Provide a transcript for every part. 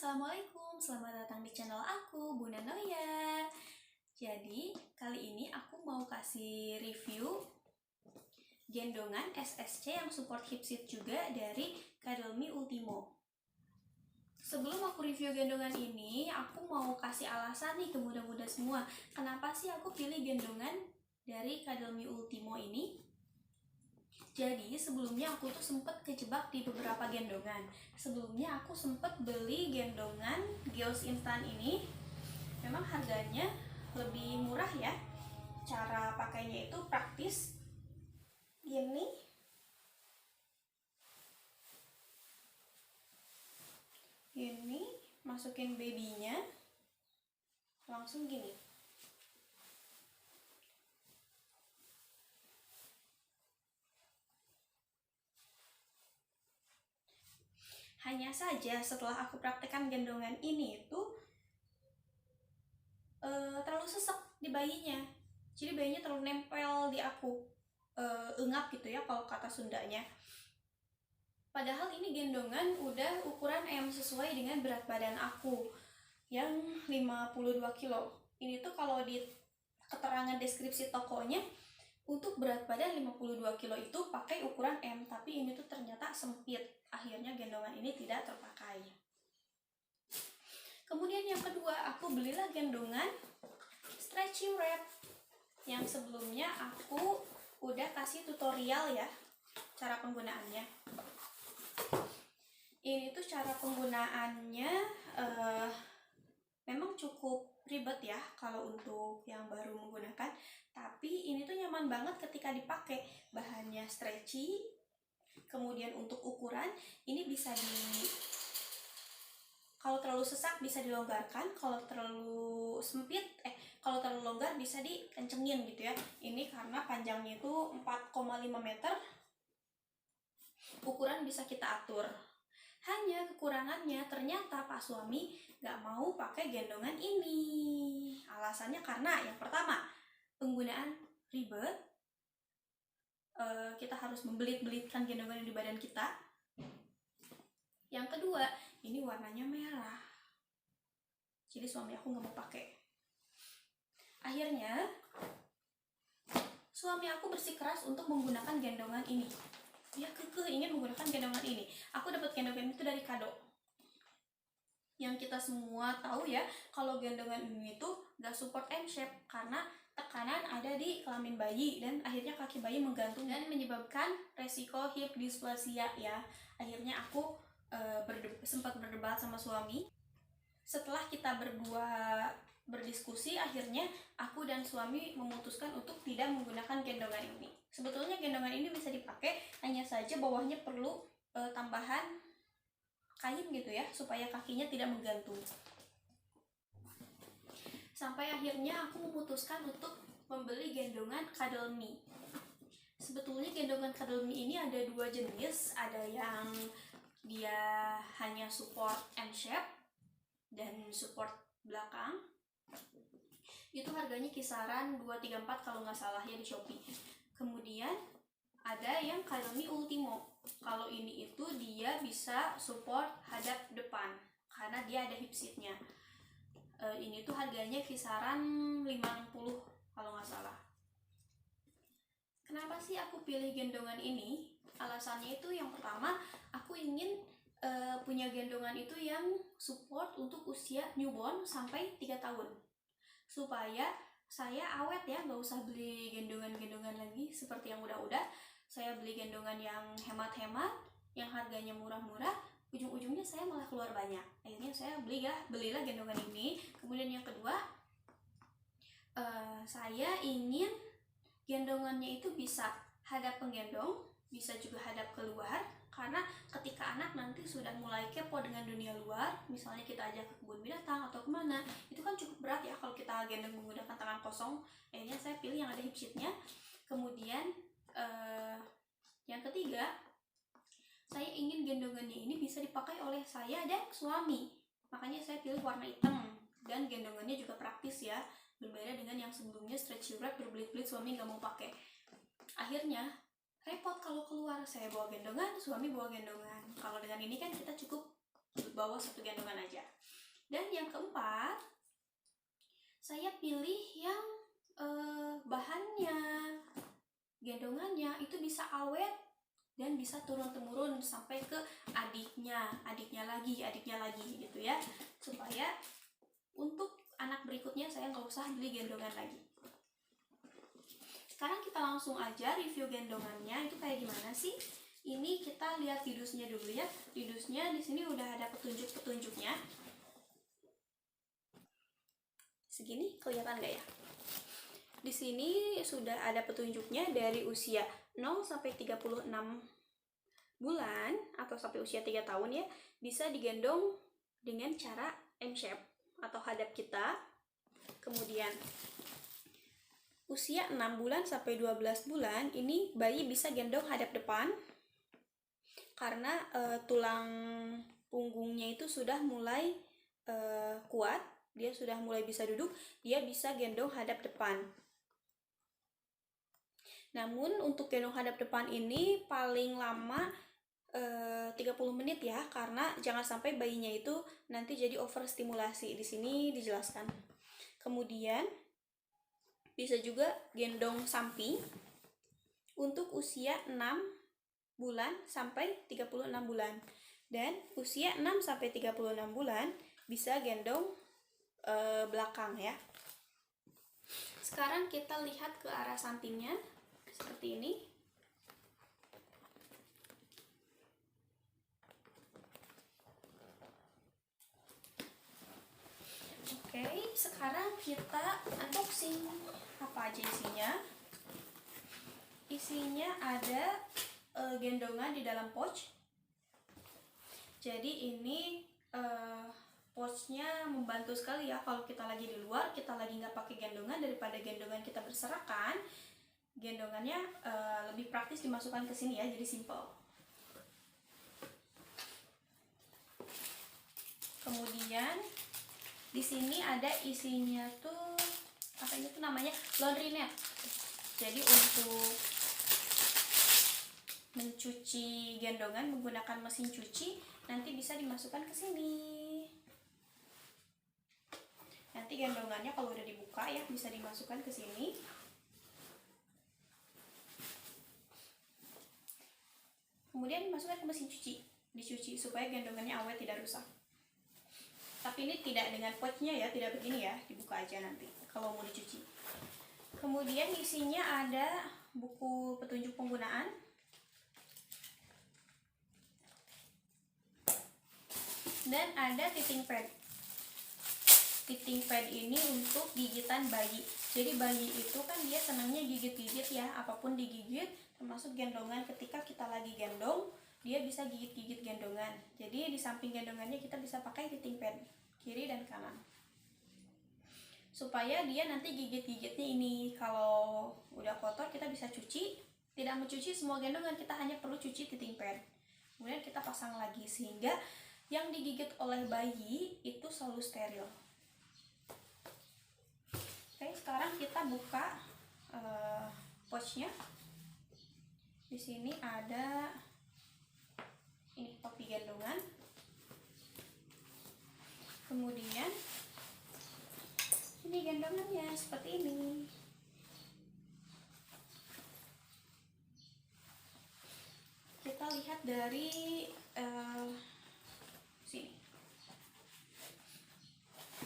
Assalamualaikum, selamat datang di channel aku, Bunda Noya. Jadi, kali ini aku mau kasih review gendongan SSC yang support hip seat juga dari Cuddle.me Ultimo. Sebelum aku review gendongan ini, aku mau kasih alasan nih ke bunda-bunda semua. Kenapa sih aku pilih gendongan dari Cuddle.me Ultimo ini? Jadi sebelumnya aku tuh sempet kejebak di beberapa gendongan. Sebelumnya aku sempet beli gendongan Geos Instan ini. Memang harganya lebih murah ya. Cara pakainya itu praktis. Gini. Ini masukin babynya. Langsung gini. Hanya saja setelah aku praktekkan gendongan ini itu terlalu sesek di bayinya. Jadi bayinya terlalu nempel di aku, engap gitu ya kalau kata Sundanya. Padahal ini gendongan udah ukuran M sesuai dengan berat badan aku yang 52 kilo. Ini tuh kalau di keterangan deskripsi tokonya untuk berat badan 52 kilo itu pakai ukuran M, tapi ini tuh ternyata sempit. Akhirnya gendongan ini tidak terpakai. Kemudian yang kedua, aku belilah gendongan stretchy wrap yang sebelumnya aku udah kasih tutorial ya cara penggunaannya. Ini tuh cara penggunaannya memang cukup ribet ya kalau untuk yang baru menggunakan, tapi ini tuh nyaman banget ketika dipakai. Bahannya stretchy, kemudian untuk ukuran ini bisa kalau terlalu sesak bisa dilonggarkan, kalau terlalu sempit kalau terlalu longgar bisa dikencengin gitu ya. Ini karena panjangnya itu 4,5 meter, ukuran bisa kita atur. Hanya kekurangannya ternyata Pak Suami gak mau pakai gendongan ini. Alasannya karena yang pertama, penggunaan ribet. Kita harus membelit-belitkan gendongan di badan kita. Yang kedua, ini warnanya merah. Jadi suami aku gak mau pakai. Akhirnya, suami aku bersikeras untuk menggunakan gendongan ini. Dia kekeh ingin menggunakan gendongan ini. Aku dapat gendongan itu dari kado. Yang kita semua tahu ya, kalau gendongan ini tuh gak support M shape karena tekanan ada di kelamin bayi dan akhirnya kaki bayi menggantung dan menyebabkan resiko hip dysplasia ya. Akhirnya aku sempat berdebat sama suami. Setelah kita berdua berdiskusi, akhirnya aku dan suami memutuskan untuk tidak menggunakan gendongan ini. Sebetulnya gendongan ini bisa dipakai, hanya saja bawahnya perlu tambahan kain gitu ya, supaya kakinya tidak menggantung. Sampai akhirnya aku memutuskan untuk membeli gendongan Cuddle.me. Sebetulnya gendongan Cuddle.me ini ada dua jenis, ada yang dia hanya support M shape dan support belakang. Itu harganya kisaran 234 kalau nggak salah ya di Shopee. Kemudian ada yang Cuddle.me Ultimo. Kalau ini itu dia bisa support hadap depan karena dia ada hip seatnya. Ini tuh harganya kisaran 560 kalau nggak salah. Kenapa sih aku pilih gendongan ini? Alasannya itu yang pertama, aku ingin punya gendongan itu yang support untuk usia newborn sampai 3 tahun. Supaya saya awet ya, nggak usah beli gendongan-gendongan lagi seperti yang udah-udah. Saya beli gendongan yang hemat-hemat, yang harganya murah-murah, ujung-ujungnya saya malah keluar banyak. Akhirnya saya belilah gendongan ini. Kemudian yang kedua, saya ingin gendongannya itu bisa hadap penggendong, bisa juga hadap keluar, karena ketika anak nanti sudah mulai kepo dengan dunia luar, misalnya kita ajak ke kebun binatang atau kemana, itu kan cukup berat ya kalau kita gendong menggunakan tangan kosong. Akhirnya saya pilih yang ada hip seatnya. Kemudian yang ketiga, saya ingin gendongannya ini bisa dipakai oleh saya dan suami, makanya saya pilih warna hitam. Dan gendongannya juga praktis ya, berbeda dengan yang sebelumnya stretchy wrap berbelit-belit, suami nggak mau pakai. Akhirnya repot kalau keluar, saya bawa gendongan, suami bawa gendongan. Kalau dengan ini kan kita cukup bawah 1 gendongan aja. Dan yang keempat, saya pilih yang bahannya, gendongannya itu bisa awet dan bisa turun-temurun sampai ke adiknya lagi gitu ya, supaya untuk anak berikutnya saya nggak usah beli gendongan lagi. Sekarang kita langsung aja review gendongannya itu kayak gimana sih. Ini kita lihat di dusnya dulu ya. Di dusnya di sini udah ada petunjuk-petunjuknya. Segini kelihatan nggak ya? Di sini sudah ada petunjuknya dari usia 0 sampai 36 bulan atau sampai usia 3 tahun ya, bisa digendong dengan cara M-shape atau hadap kita. Kemudian usia 6 bulan sampai 12 bulan ini bayi bisa gendong hadap depan karena tulang punggungnya itu sudah mulai kuat, dia sudah mulai bisa duduk, dia bisa gendong hadap depan. Namun untuk gendong hadap depan ini paling lama 30 menit ya, karena jangan sampai bayinya itu nanti jadi overstimulasi. Di sini dijelaskan. Kemudian bisa juga gendong samping untuk usia 6 bulan sampai 36 bulan. Dan usia 6 sampai 36 bulan bisa gendong belakang ya. Sekarang kita lihat ke arah sampingnya seperti ini. Oke, sekarang kita unboxing. Apa aja isinya? Isinya ada gendongan di dalam pouch. Jadi ini pouchnya membantu sekali ya kalau kita lagi di luar, kita lagi nggak pakai gendongan, daripada gendongan kita berserakan, gendongannya lebih praktis dimasukkan ke sini ya, jadi simple. Kemudian di sini ada isinya tuh apa ini tuh namanya laundry net. Jadi untuk mencuci gendongan menggunakan mesin cuci nanti bisa dimasukkan ke sini. Nanti gendongannya kalau udah dibuka ya bisa dimasukkan ke sini. Kemudian dimasukkan ke mesin cuci, dicuci supaya gendongannya awet tidak rusak. Tapi ini tidak dengan pouchnya ya, tidak begini ya, dibuka aja nanti kalau mau dicuci. Kemudian isinya ada buku petunjuk penggunaan, dan ada fitting pad. Fitting pad ini untuk gigitan bayi. Jadi bayi itu kan dia senangnya gigit-gigit ya, apapun digigit, termasuk gendongan. Ketika kita lagi gendong, dia bisa gigit-gigit gendongan. Jadi di samping gendongannya kita bisa pakai fitting pad kiri dan kanan, supaya dia nanti gigit-gigitnya ini kalau udah kotor kita bisa cuci. Tidak mencuci semua gendongan, kita hanya perlu cuci fitting pad. Kemudian kita pasang lagi sehingga yang digigit oleh bayi itu selalu steril. Oke, sekarang kita buka pouchnya. Di sini ada ini topi gendongan. Kemudian ini gendongannya seperti ini. Kita lihat dari sini.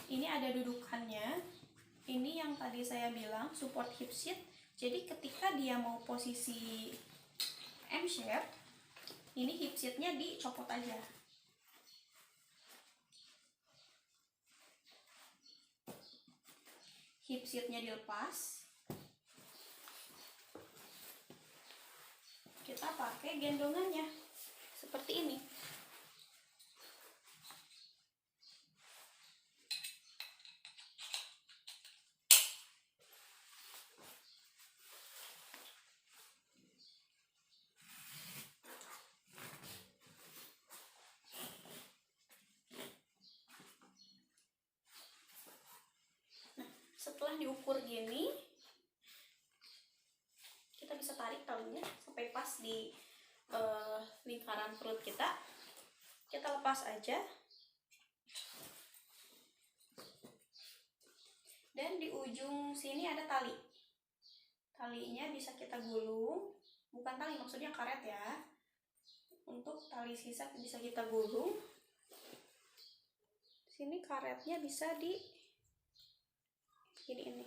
Ini ada dudukannya. Ini yang tadi saya bilang support hip seat. Jadi ketika dia mau posisi M shape, ini hip seatnya dicopot aja. Hip seatnya dilepas. Kita pakai gendongannya seperti ini. Setelah diukur gini, kita bisa tarik talinya sampai pas di lingkaran perut kita. Kita lepas aja. Dan di ujung sini ada tali. Talinya bisa kita gulung, bukan tali maksudnya karet ya. Untuk tali sisa bisa kita gulung. Sini karetnya bisa di ini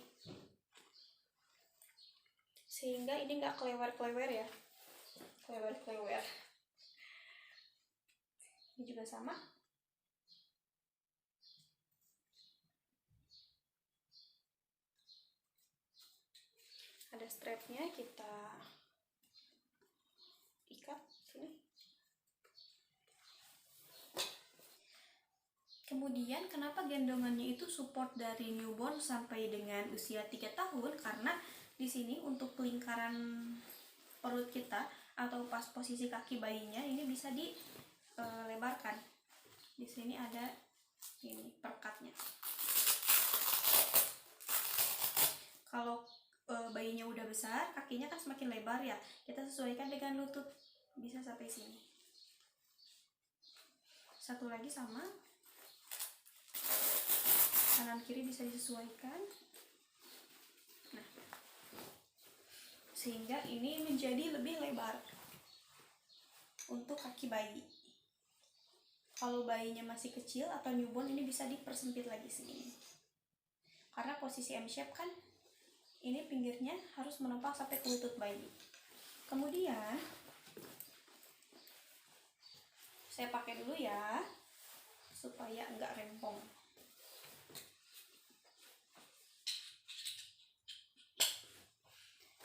sehingga ini nggak kelewer-kelewer ya, kelewer-kelewer. Ini juga sama. Ada strapnya, kita ikat sini. Kemudian kenapa gendongannya itu support dari newborn sampai dengan usia 3 tahun? Karena di sini untuk lingkaran perut kita atau pas posisi kaki bayinya ini bisa dilebarkan. Di sini ada ini perekatnya. Kalau bayinya udah besar, kakinya kan semakin lebar ya. Kita sesuaikan dengan lutut, bisa sampai sini. Satu lagi sama. Kanan kiri bisa disesuaikan. Nah, sehingga ini menjadi lebih lebar untuk kaki bayi. Kalau bayinya masih kecil atau newborn, ini bisa dipersempit lagi segini. Karena posisi M-shape kan, ini pinggirnya harus menempel sampai ke lutut bayi. Kemudian saya pakai dulu ya, supaya enggak rempong.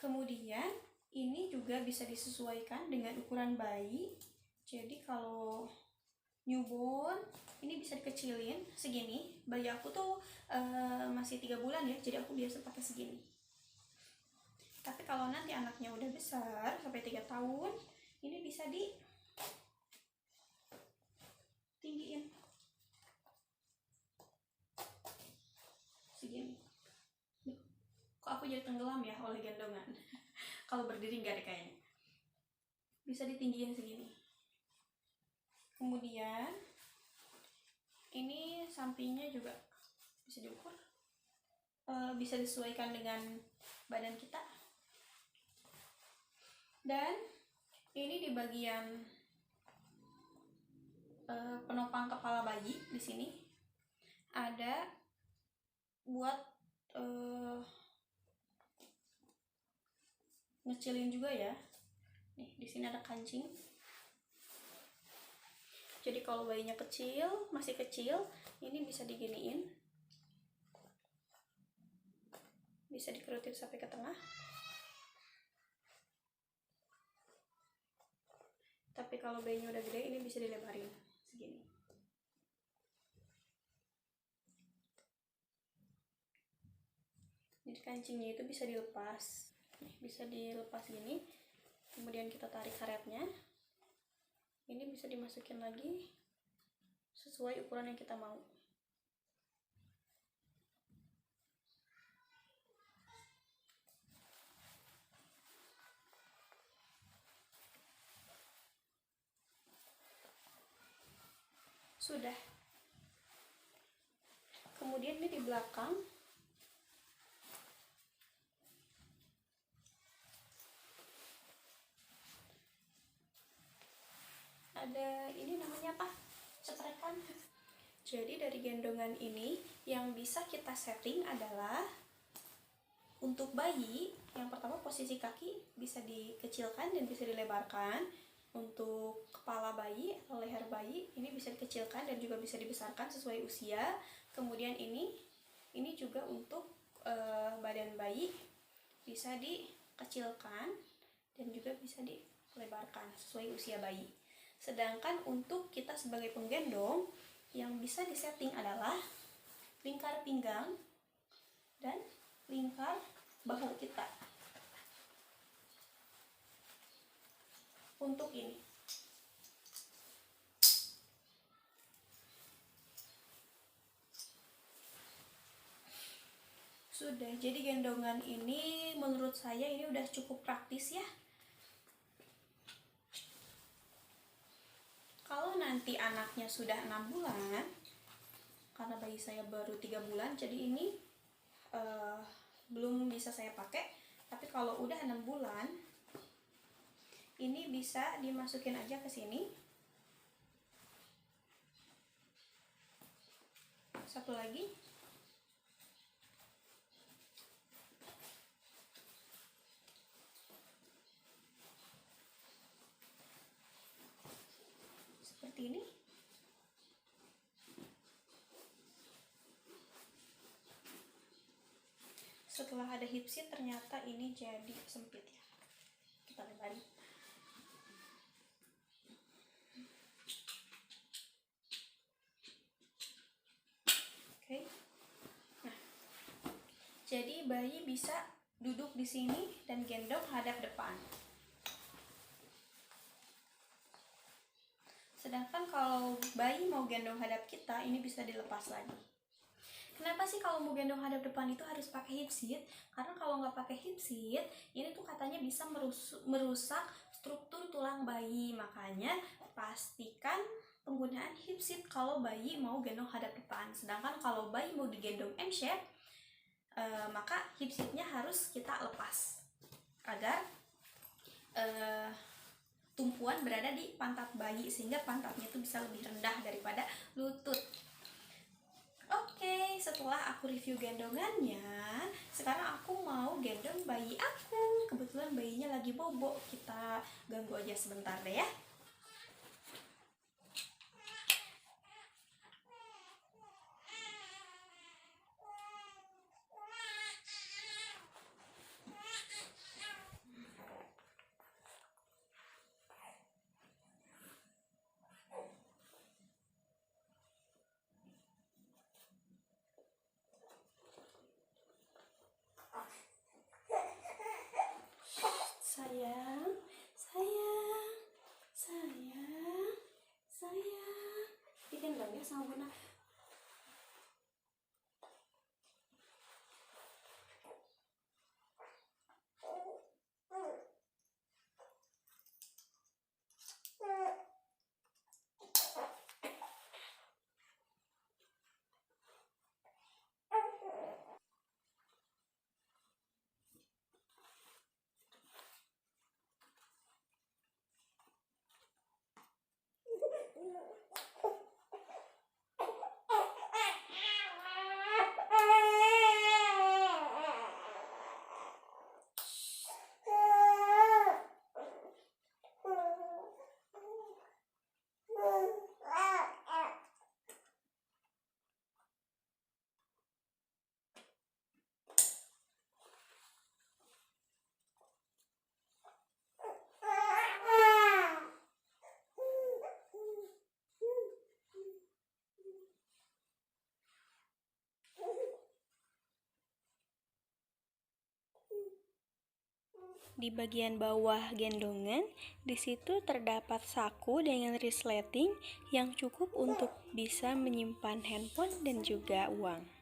Kemudian ini juga bisa disesuaikan dengan ukuran bayi. Jadi kalau newborn ini bisa dikecilin segini. Bayi aku tuh masih 3 bulan ya, jadi aku biasa pakai segini. Tapi kalau nanti anaknya udah besar sampai 3 tahun, ini bisa ditinggiin segini. Kok aku jadi tenggelam ya oleh gendongan. Kalau berdiri nggak ada kayaknya. Bisa ditinggiin segini. Kemudian ini sampingnya juga bisa diukur, bisa disesuaikan dengan badan kita. Dan ini di bagian penopang kepala bayi, di sini ada buat ngecilin juga ya. Nih, di sini ada kancing. Jadi kalau bayinya kecil, masih kecil, ini bisa diginiin. Bisa dikerutin sampai ke tengah. Tapi kalau bayinya udah gede, ini bisa dilebarin segini. Jadi kancingnya itu bisa dilepas. Nih, bisa dilepas gini. Kemudian kita tarik karetnya. Ini bisa dimasukin lagi sesuai ukuran yang kita mau. Sudah. Kemudian ini di belakang ada, ini namanya apa? Ceprekan. Jadi dari gendongan ini yang bisa kita setting adalah untuk bayi, yang pertama posisi kaki bisa dikecilkan dan bisa dilebarkan. Untuk kepala bayi atau leher bayi ini bisa dikecilkan dan juga bisa dibesarkan sesuai usia. Kemudian ini juga untuk badan bayi bisa dikecilkan dan juga bisa dilebarkan sesuai usia bayi. Sedangkan untuk kita sebagai penggendong, yang bisa disetting adalah lingkar pinggang dan lingkar bahu kita. Untuk ini. Sudah, jadi gendongan ini menurut saya ini udah cukup praktis ya. Kalau nanti anaknya sudah 6 bulan, karena bayi saya baru 3 bulan, jadi ini belum bisa saya pakai. Tapi kalau udah 6 bulan, ini bisa dimasukin aja ke sini. Satu lagi. Seperti ini. Setelah ada hip seat, ternyata ini jadi sempit ya. Kita lebarin. Oke. Nah, jadi bayi bisa duduk di sini dan gendong hadap depan. Sedangkan kalau bayi mau gendong hadap kita, ini bisa dilepas lagi. Kenapa sih kalau mau gendong hadap depan itu harus pakai hip seat? Karena kalau nggak pakai hip seat, ini tuh katanya bisa merusak struktur tulang bayi. Makanya pastikan penggunaan hip seat kalau bayi mau gendong hadap depan. Sedangkan kalau bayi mau digendong M shape, maka hip seatnya harus kita lepas agar tumpuan berada di pantat bayi, sehingga pantatnya itu bisa lebih rendah daripada lutut. Oke, setelah aku review gendongannya, sekarang aku mau gendong bayi aku. Kebetulan bayinya lagi bobo, kita ganggu aja sebentar deh ya. Sayang, sayang, sayang, sayang. Digendong ya sama Bunda. Di bagian bawah gendongan, di situ terdapat saku dengan resleting yang cukup untuk bisa menyimpan handphone dan juga uang.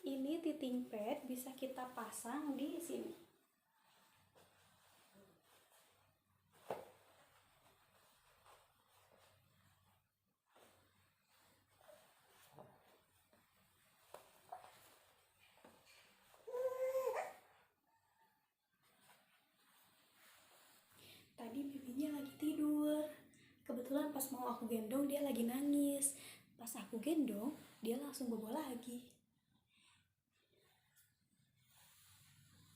Ini titing pad bisa kita pasang di sini. Tadi bibinya lagi tidur. Kebetulan pas mau aku gendong dia lagi nangis. Pas aku gendong dia langsung bobo lagi.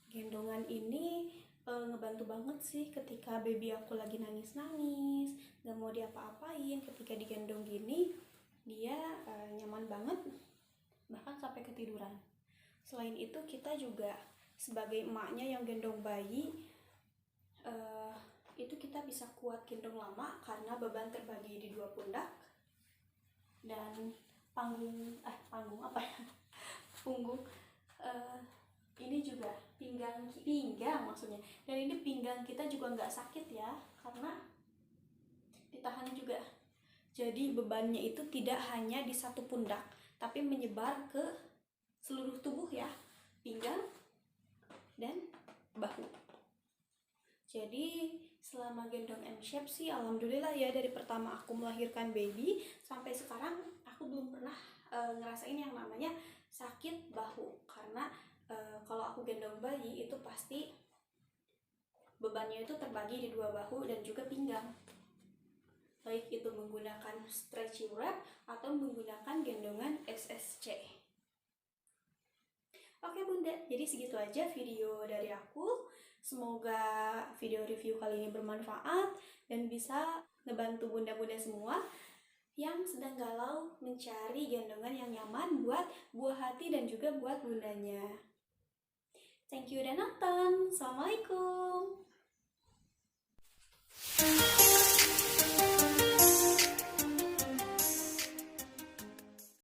Gendongan ini ngebantu banget sih ketika baby aku lagi nangis-nangis, gak mau diapa-apain. Ketika digendong gini, dia nyaman banget, bahkan sampai ketiduran. Selain itu, kita juga sebagai emaknya yang gendong bayi, itu kita bisa kuat gendong lama karena beban terbagi di dua pundak dan punggung ini juga pinggang maksudnya, dan ini pinggang kita juga nggak sakit ya karena ditahan juga. Jadi bebannya itu tidak hanya di satu pundak tapi menyebar ke seluruh tubuh ya, pinggang dan bahu. Jadi selama gendong M-Shape sih alhamdulillah ya, dari pertama aku melahirkan baby sampai sekarang aku belum pernah ngerasain yang namanya sakit bahu. Karena kalau aku gendong bayi itu pasti bebannya itu terbagi di dua bahu dan juga pinggang, baik itu menggunakan stretchy wrap atau menggunakan gendongan SSC. Oke bunda, jadi segitu aja video dari aku. Semoga video review kali ini bermanfaat dan bisa ngebantu bunda-bunda semua yang sedang galau mencari gendongan yang nyaman buat buah hati dan juga buat bundanya. Thank you udah nonton. Assalamualaikum.